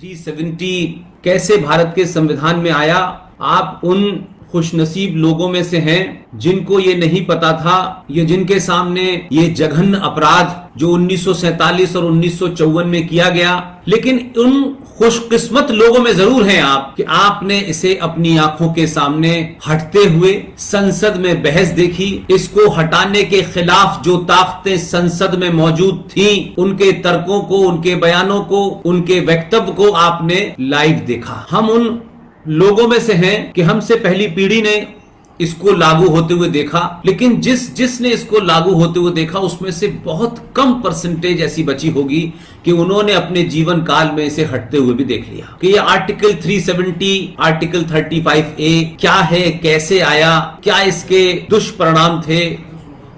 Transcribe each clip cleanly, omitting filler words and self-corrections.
370 कैसे भारत के संविधान में आया। आप उन खुशनसीब लोगों में से हैं जिनको ये नहीं पता था, ये जिनके सामने ये जघन्य अपराध जो 1947 और 1954 में किया गया, लेकिन उन खुशकिस्मत लोगों में जरूर हैं आप कि आपने इसे अपनी आंखों के सामने हटते हुए संसद में बहस देखी। इसको हटाने के खिलाफ जो ताकतें संसद में मौजूद थीं, उनके तर्कों को, उनके बयानों को, उनके वक्तव्य को आपने लाइव देखा। हम उन लोगों में से हैं कि हमसे पहली पीढ़ी ने इसको लागू होते हुए देखा, लेकिन जिसने इसको लागू होते हुए देखा उसमें से बहुत कम परसेंटेज ऐसी बची होगी कि उन्होंने अपने जीवन काल में इसे हटते हुए भी देख लिया कि ये आर्टिकल 370, आर्टिकल 35A क्या है, कैसे आया, क्या इसके दुष्परिणाम थे,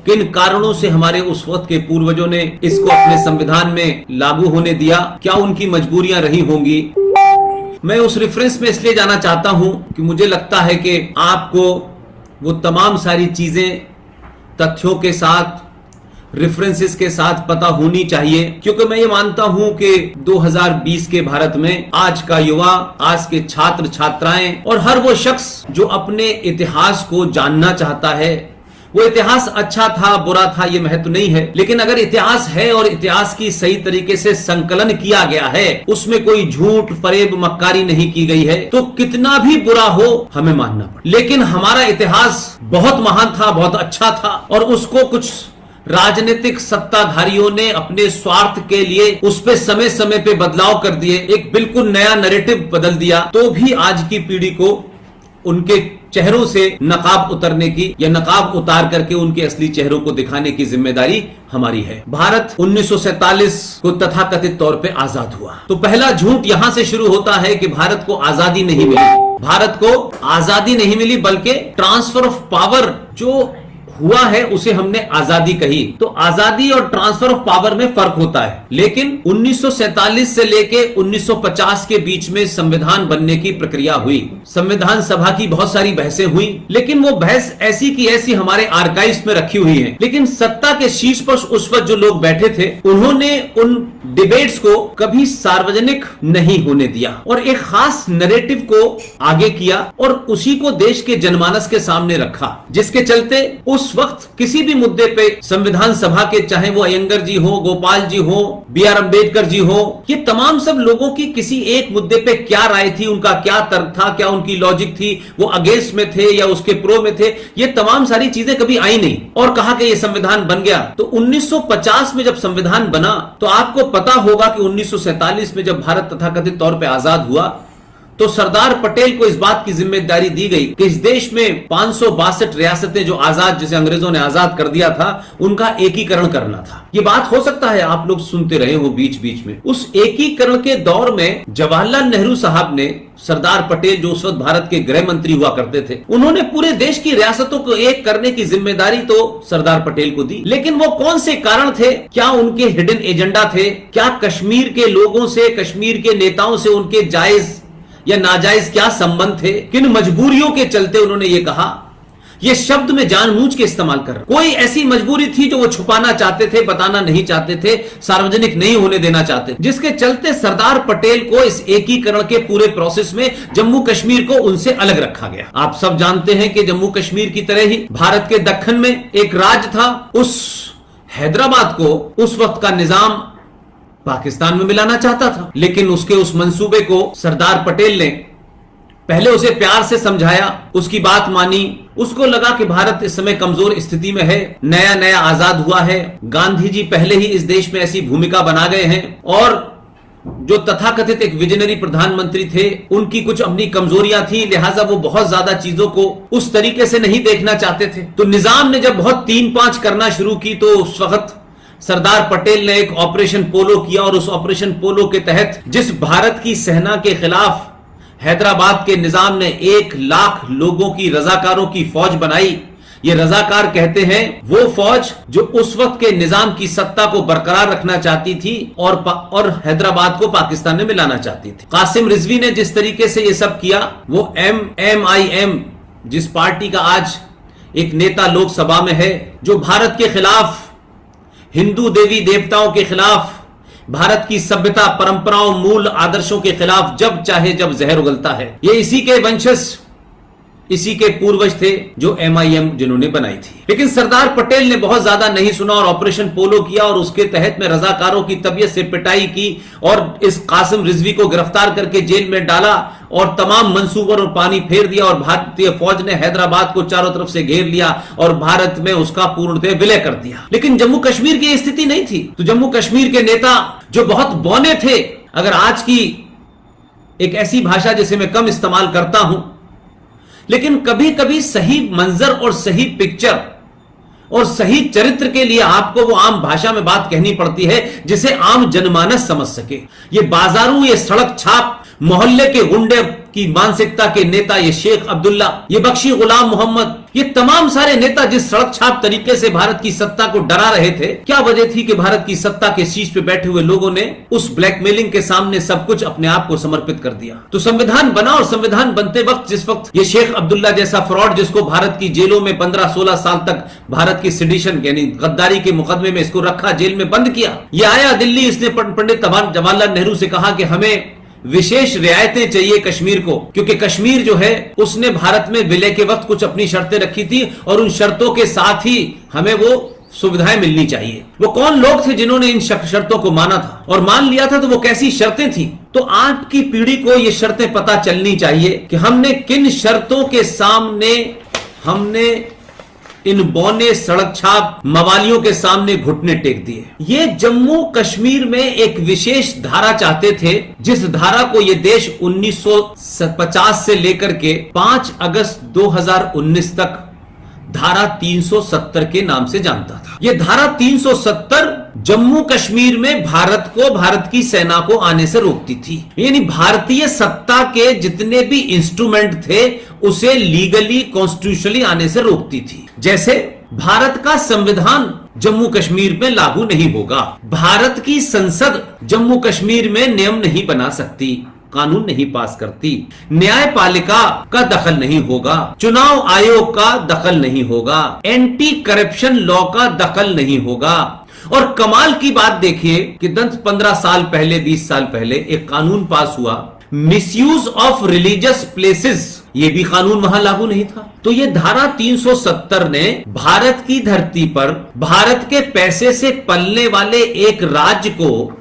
किन कारणों से हमारे उस वक्त के पूर्वजों ने इसको अपने संविधान में लागू होने दिया, क्या उनकी मजबूरियां रही होंगी। मैं उस रेफरेंस में इसलिए जाना चाहता हूं कि मुझे लगता है कि आपको वो तमाम सारी चीजें तथ्यों के साथ, रेफरेंसेस के साथ पता होनी चाहिए, क्योंकि मैं ये मानता हूं कि 2020 के भारत में आज का युवा, आज के छात्र छात्राएं और हर वो शख्स जो अपने इतिहास को जानना चाहता है, वो इतिहास अच्छा था बुरा था ये महत्व नहीं है, लेकिन अगर इतिहास है और इतिहास की सही तरीके से संकलन किया गया है, उसमें कोई झूठ फरेब मक्कारी नहीं की गई है, तो कितना भी बुरा हो हमें मानना पड़े। लेकिन हमारा इतिहास बहुत महान था, बहुत अच्छा था, और उसको कुछ राजनीतिक सत्ताधारियों ने अपने स्वार्थ के लिए उस पे समय समय पे बदलाव कर दिए, एक बिल्कुल नया नैरेटिव बदल दिया, तो भी आज की पीढ़ी को उनके चेहरों से नकाब उतरने की या नकाब उतार करके उनके असली चेहरों को दिखाने की जिम्मेदारी हमारी है। भारत 1947 को तथाकथित तौर पे आजाद हुआ, तो पहला झूठ यहां से शुरू होता है कि भारत को आजादी नहीं मिली। भारत को आजादी नहीं मिली बल्कि ट्रांसफर ऑफ पावर जो हुआ है उसे हमने आजादी कही। तो आजादी और ट्रांसफर ऑफ पावर में फर्क होता है, लेकिन 1947 से लेके 1950 के बीच में संविधान बनने की प्रक्रिया हुई। संविधान सभा की बहुत सारी बहसें हुई, लेकिन वो बहस ऐसी की ऐसी हमारे आर्काइव्स में रखी हुई है। लेकिन सत्ता के शीर्ष पर उस वक्त जो लोग बैठे थे, उन्होंने उन डिबेट्स को कभी सार्वजनिक नहीं होने दिया और एक खास नैरेटिव को आगे किया और उसी को देश के जनमानस के सामने रखा, जिसके चलते उस वक्त किसी भी मुद्दे पे संविधान सभा के, चाहे वो अयंगर जी हो, गोपाल जी हो, B.R. अम्बेडकर जी हो, ये तमाम सब लोगों की किसी एक मुद्दे पे क्या राय थी, उनका क्या तर्क था, क्या उनकी लॉजिक थी, वो अगेंस्ट में थे या उसके प्रो में थे, ये तमाम सारी चीजें कभी आई नहीं और कहा कि ये संविधान बन गया। तो 1950 में जब संविधान बना तो आपको पता होगा कि 1947 में जब भारत तथाकथित तौर पर आजाद हुआ तो सरदार पटेल को इस बात की जिम्मेदारी दी गई कि इस देश में 562 रियासतें जो आजाद, जिसे अंग्रेजों ने आजाद कर दिया था, उनका एकीकरण करना था। ये बात हो सकता है आप लोग सुनते रहे हो बीच बीच में। उस एकीकरण के दौर में जवाहरलाल नेहरू साहब ने, सरदार पटेल जो उस वक्त भारत के गृह मंत्री हुआ करते थे, उन्होंने पूरे देश की रियासतों को एक करने की जिम्मेदारी तो सरदार पटेल को दी। लेकिन वो कौन से कारण थे, क्या उनके हिडन एजेंडा थे, क्या कश्मीर के लोगों से, कश्मीर के नेताओं से उनके जायज या नाजायज क्या संबंध थे, किन मजबूरियों के चलते उन्होंने ये कहा, ये शब्द में जानबूझ के इस्तेमाल कर, कोई ऐसी मजबूरी थी जो वो छुपाना चाहते थे, बताना नहीं चाहते थे, सार्वजनिक नहीं होने देना चाहते, जिसके चलते सरदार पटेल को इस एकीकरण के पूरे प्रोसेस में जम्मू कश्मीर को उनसे अलग रखा गया। आप सब जानते हैं कि जम्मू कश्मीर की तरह ही भारत के दक्खन में एक राज्य था, उस हैदराबाद को उस वक्त का निजाम पाकिस्तान में मिलाना चाहता था, लेकिन उसके उस मंसूबे को सरदार पटेल ने पहले उसे प्यार से समझाया, उसकी बात मानी। उसको लगा कि भारत इस समय कमजोर स्थिति में है, नया नया आजाद हुआ है, गांधी जी पहले ही इस देश में ऐसी भूमिका बना गए हैं और जो तथाकथित एक विजनरी प्रधानमंत्री थे, उनकी कुछ अपनी कमजोरियां थी, लिहाजा वो बहुत ज्यादा चीजों को उस तरीके से नहीं देखना चाहते थे। तो निजाम ने जब बहुत 3-5 करना शुरू की तो उस वक्त सरदार पटेल ने एक ऑपरेशन पोलो किया और उस ऑपरेशन पोलो के तहत जिस भारत की सेना के खिलाफ हैदराबाद के निजाम ने 1 लाख लोगों की, रजाकारों की फौज बनाई। ये रजाकार कहते हैं वो फौज जो उस वक्त के निजाम की सत्ता को बरकरार रखना चाहती थी और हैदराबाद को पाकिस्तान में मिलाना चाहती थी। कासिम रिजवी ने जिस तरीके से ये सब किया, वो MIM जिस पार्टी का आज एक नेता लोकसभा में है, जो भारत के खिलाफ, हिंदू देवी देवताओं के खिलाफ, भारत की सभ्यता, परंपराओं, मूल आदर्शों के खिलाफ जब चाहे जब जहर उगलता है। ये इसी के वंशज, इसी के पूर्वज थे जो MIM जिन्होंने बनाई थी। लेकिन सरदार पटेल ने बहुत ज्यादा नहीं सुना और ऑपरेशन पोलो किया और उसके तहत में रजाकारों की तबीयत से पिटाई की और इस कासिम रिजवी को गिरफ्तार करके जेल में डाला और तमाम मंसूबों पर पानी फेर दिया और भारतीय फौज ने हैदराबाद को चारों तरफ से घेर लिया और भारत में उसका पूर्णतः विलय कर दिया। लेकिन जम्मू कश्मीर की स्थिति नहीं थी। तो जम्मू कश्मीर के नेता जो बहुत बौने थे, अगर आज की एक ऐसी भाषा जिसे मैं कम इस्तेमाल करता हूं, लेकिन कभी कभी सही मंजर और सही पिक्चर और सही चरित्र के लिए आपको वो आम भाषा में बात कहनी पड़ती है जिसे आम जनमानस समझ सके। ये बाजारू, ये सड़क छाप, मोहल्ले के गुंडे की मानसिकता के नेता, ये शेख अब्दुल्ला, ये बख्शी गुलाम मोहम्मद, ये तमाम सारे नेता जिस सड़क छाप तरीके से भारत की सत्ता को डरा रहे थे, क्या वजह थी कि भारत की सत्ता के शीर्ष पे बैठे हुए लोगों ने उस ब्लैकमेलिंग के सामने सब कुछ अपने आप को समर्पित कर दिया। तो संविधान बना और संविधान बनते वक्त जिस वक्त ये शेख अब्दुल्ला जैसा फ्रॉड, जिसको भारत की जेलों में 15-16 साल तक भारत की सेडिशन यानी गद्दारी के मुकदमे में इसको रखा, जेल में बंद किया, ये आया दिल्ली, इसने पंडित जवाहरलाल नेहरू से कहा कि हमें विशेष रियायतें चाहिए कश्मीर को, क्योंकि कश्मीर जो है उसने भारत में विलय के वक्त कुछ अपनी शर्तें रखी थी और उन शर्तों के साथ ही हमें वो सुविधाएं मिलनी चाहिए। वो कौन लोग थे जिन्होंने इन शर्तों को माना था और मान लिया था, तो वो कैसी शर्तें थी? तो आपकी पीढ़ी को ये शर्तें पता चलनी चाहिए कि हमने किन शर्तों के सामने हमने इन बौने सड़क छाप मवालियों के सामने घुटने टेक दिए। ये जम्मू कश्मीर में एक विशेष धारा चाहते थे, जिस धारा को ये देश 1950 से लेकर के 5 अगस्त 2019 तक धारा 370 के नाम से जानता था। यह धारा 370 जम्मू कश्मीर में भारत को, भारत की सेना को आने से रोकती थी। यानी भारतीय सत्ता के जितने भी इंस्ट्रूमेंट थे उसे लीगली, कॉन्स्टिट्यूशनली आने से रोकती थी। जैसे भारत का संविधान जम्मू कश्मीर में लागू नहीं होगा, भारत की संसद जम्मू कश्मीर में नियम नहीं बना सकती, कानून नहीं पास करती, न्यायपालिका का दखल नहीं होगा, चुनाव आयोग का दखल नहीं होगा, एंटी करप्शन लॉ का दखल नहीं होगा। और कमाल की बात देखिए कि 15 साल पहले, 20 साल पहले एक कानून पास हुआ, मिसयूज ऑफ रिलीजियस प्लेसेस, ये भी कानून वहां लागू नहीं था। तो ये धारा 370 ने भारत की धरती पर भारत के पैसे से पलने वाले एक राज्य को,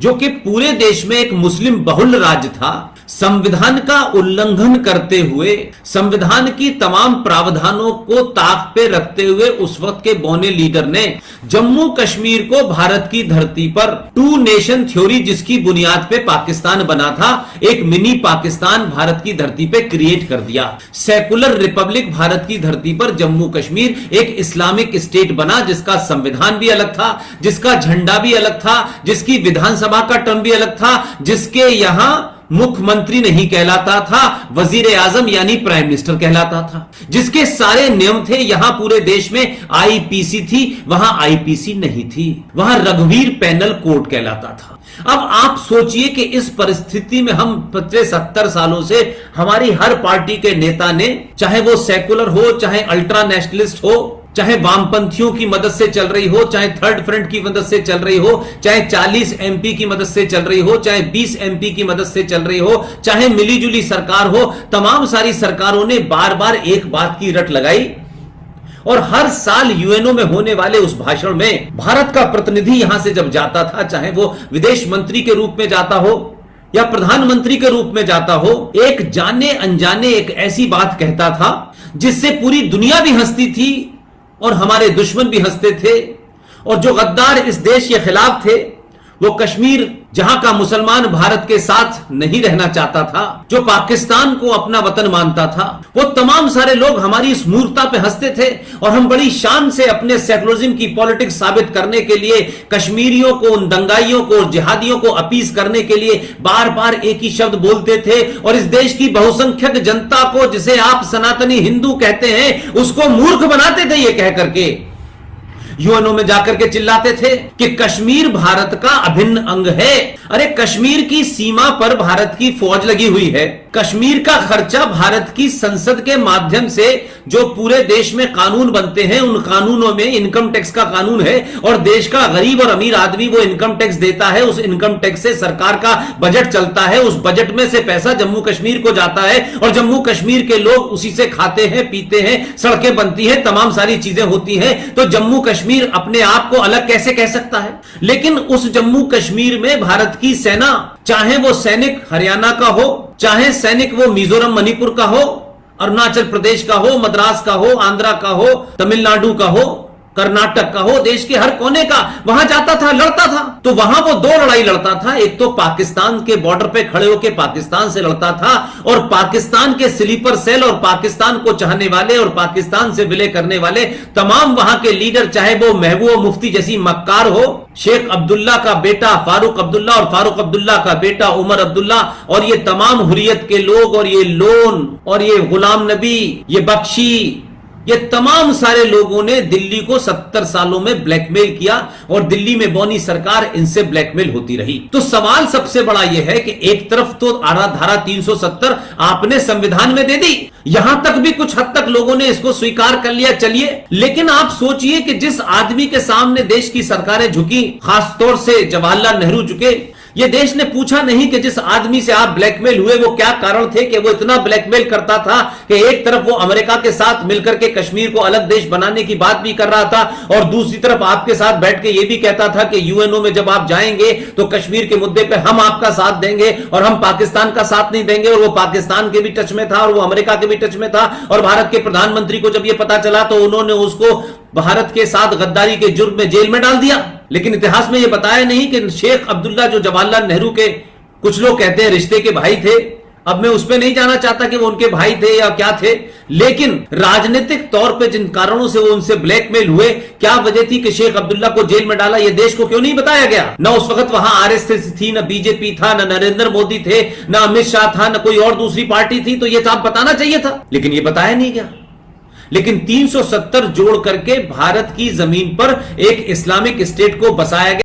जो कि पूरे देश में एक मुस्लिम बहुल राज्य था, संविधान का उल्लंघन करते हुए, संविधान की तमाम प्रावधानों को ताक पे रखते हुए उस वक्त के बौने लीडर ने जम्मू कश्मीर को भारत की धरती पर 2 नेशन थ्योरी, जिसकी बुनियाद पे पाकिस्तान बना था, एक मिनी पाकिस्तान भारत की धरती पे क्रिएट कर दिया। सेकुलर रिपब्लिक भारत की धरती पर जम्मू कश्मीर एक इस्लामिक स्टेट बना, जिसका संविधान भी अलग था, जिसका झंडा भी अलग था, जिसकी विधानसभा का टर्म भी अलग था, जिसके यहां मुख्यमंत्री नहीं कहलाता था, वजीर आजम यानी प्राइम मिनिस्टर कहलाता था, जिसके सारे नियम थे। यहां पूरे देश में आईपीसी थी, वहां आईपीसी नहीं थी, वहां रघुवीर पैनल कोर्ट कहलाता था। अब आप सोचिए कि इस परिस्थिति में हम पिछले 70 सालों से हमारी हर पार्टी के नेता ने, चाहे वो सेकुलर हो, चाहे अल्ट्रा नेशनलिस्ट हो, चाहे वामपंथियों की मदद से चल रही हो, चाहे थर्ड फ्रंट की मदद से चल रही हो, चाहे 40 एमपी की मदद से चल रही हो, चाहे 20 एमपी की मदद से चल रही हो, चाहे मिलीजुली सरकार हो, तमाम सारी सरकारों ने बार बार एक बात की रट लगाई और हर साल यूएनओ में होने वाले उस भाषण में भारत का प्रतिनिधि यहां से जब जाता था, चाहे वो विदेश मंत्री के रूप में जाता हो या प्रधानमंत्री के रूप में जाता हो, एक जाने अनजाने एक ऐसी बात कहता था जिससे पूरी दुनिया भी हंसती थी और हमारे दुश्मन भी हंसते थे। और जो गद्दार इस देश के खिलाफ थे, वो कश्मीर जहां का मुसलमान भारत के साथ नहीं रहना चाहता था, जो पाकिस्तान को अपना वतन मानता था, वो तमाम सारे लोग हमारी इस मूर्खता पे हंसते थे और हम बड़ी शान से अपने सेकुलरिज्म की पॉलिटिक्स साबित करने के लिए कश्मीरियों को, उन दंगाइयों को, जिहादियों को अपीज करने के लिए बार बार एक ही शब्द बोलते थे और इस देश की बहुसंख्यक जनता को, जिसे आप सनातनी हिंदू कहते हैं, उसको मूर्ख बनाते थे ये कह करके। यूएनओ में जाकर के चिल्लाते थे कि कश्मीर भारत का अभिन्न अंग है। अरे कश्मीर की सीमा पर भारत की फौज लगी हुई है, कश्मीर का खर्चा भारत की संसद के माध्यम से जो पूरे देश में कानून बनते हैं उन कानूनों में इनकम टैक्स का कानून है, और देश का गरीब और अमीर आदमी वो इनकम टैक्स देता है, उस इनकम टैक्स से सरकार का बजट चलता है, उस बजट में से पैसा जम्मू कश्मीर को जाता है और जम्मू कश्मीर के लोग उसी से खाते हैं, पीते हैं, सड़कें बनती हैं, तमाम सारी चीजें होती हैं। तो जम्मू कश्मीर अपने आप को अलग कैसे कह सकता है? लेकिन उस जम्मू कश्मीर में भारत की सेना, चाहे वो सैनिक हरियाणा का हो, चाहे सैनिक वो मिजोरम मणिपुर का हो, अरुणाचल प्रदेश का हो, मद्रास का हो, आंध्रा का हो, तमिलनाडु का हो, कर्नाटक का हो, देश के हर कोने का, वहां जाता था, लड़ता था। तो वहां वो दो लड़ाई लड़ता था, एक तो पाकिस्तान के बॉर्डर पे खड़े होकर पाकिस्तान से लड़ता था, और पाकिस्तान के स्लीपर सेल और पाकिस्तान को चाहने वाले और पाकिस्तान से विलय करने वाले तमाम वहां के लीडर, चाहे वो महबूब मुफ्ती जैसी मक्कार हो, शेख अब्दुल्ला का बेटा फारूक अब्दुल्ला और फारूक अब्दुल्ला का बेटा उमर अब्दुल्ला, और ये तमाम हुर्रियत के लोग, और ये लोन, और ये गुलाम नबी, ये बख्शी, ये तमाम सारे लोगों ने दिल्ली को 70 सालों में ब्लैकमेल किया, और दिल्ली में बौनी सरकार इनसे ब्लैकमेल होती रही। तो सवाल सबसे बड़ा यह है कि एक तरफ तो धारा 370 आपने संविधान में दे दी, यहां तक भी कुछ हद तक लोगों ने इसको स्वीकार कर लिया, चलिए, लेकिन आप सोचिए कि जिस आदमी के सामने देश की सरकारें झुकी, खासतौर से जवाहरलाल नेहरू झुके, ये देश ने पूछा नहीं कि जिस आदमी से आप ब्लैकमेल हुए वो क्या कारण थे कि वो इतना ब्लैकमेल करता था कि एक तरफ वो अमेरिका के साथ मिलकर के कश्मीर को अलग देश बनाने की बात भी कर रहा था, और दूसरी तरफ आपके साथ बैठ के ये भी कहता था कि यूएनओ में जब आप जाएंगे तो कश्मीर के मुद्दे पे हम आपका साथ देंगे और हम पाकिस्तान का साथ नहीं देंगे। और वो पाकिस्तान के भी टच में था और वो अमेरिका के भी टच में था, और भारत के प्रधानमंत्री को जब ये पता चला तो उन्होंने उसको भारत के साथ गद्दारी के जुर्म में जेल में डाल दिया। लेकिन इतिहास में यह बताया नहीं कि शेख अब्दुल्ला, जो जवाहरलाल नेहरू के कुछ लोग कहते हैं रिश्ते के भाई थे, अब मैं उसमें नहीं जाना चाहता कि वो उनके भाई थे या क्या थे, लेकिन राजनीतिक तौर पे जिन कारणों से वो उनसे ब्लैकमेल हुए, क्या वजह थी कि शेख अब्दुल्ला को जेल में डाला, ये देश को क्यों नहीं बताया गया? ना उस वक्त वहां आरएसएस थी, ना बीजेपी था, ना नरेंद्र मोदी थे, ना अमित शाह था, ना कोई और दूसरी पार्टी थी, तो ये सब बताना चाहिए था, लेकिन ये बताया नहीं गया। लेकिन 370 जोड़ करके भारत की जमीन पर एक इस्लामिक स्टेट को बसाया गया।